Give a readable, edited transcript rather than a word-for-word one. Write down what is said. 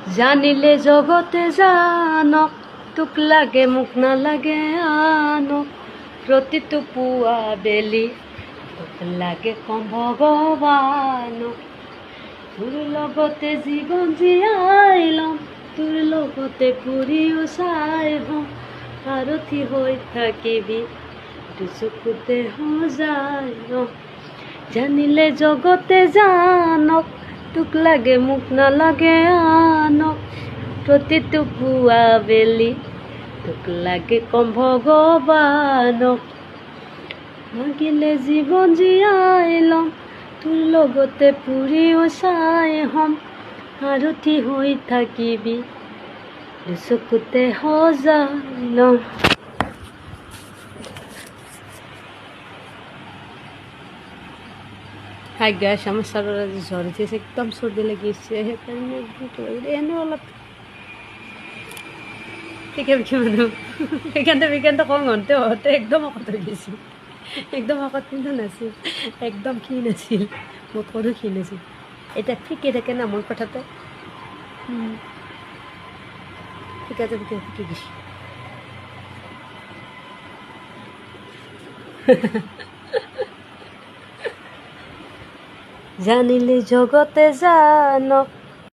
জানিলে জগতে জানক, তোক লাগে মোক নালাগে আনক, প্ৰতিটো পুৱা বেলি তোক লাগে কম ভগৱানক। তোৰ লগতে জীৱন জীয়াই ল'ম, তোৰ লগতে ফুৰিও চাই হ'ম, সাৰথি হৈ থাকিবি দুচকুতে সজাই ল'ম। জানিলে জগতে জানক, তোক লাগে মোক নালাগে আনক, প্ৰতিটো পুৱা বেলি তোক লাগে কম ভগৱানক। লাগিলে জীৱন জীয়াই ল'ম, তোৰ লগতে ফুৰিও চাই হ'ম, সাৰথি হৈ থাকিবি দুচকুতে সজাই ল'ম। হাই গাইছ, আমাৰ সাৰাৰ আজি জ্বৰ উঠেছে, একদম সৰ্দি লেগেছে, সেইকাৰণে এনেও অলপ পিকে মানুহ সেইকাৰণে কম হওঁতে হওঁতে একদম শকত হৈ গৈছে। একদম শকত কিন্তু নাছিল, একদম ক্ষীণ আছিল, মোতকৈও ক্ষীণ আছিল। এতিয়া ফিকে থাকে না মোৰ কথাতে, ফিকে গৈছে। জানিলে জগতে জানক,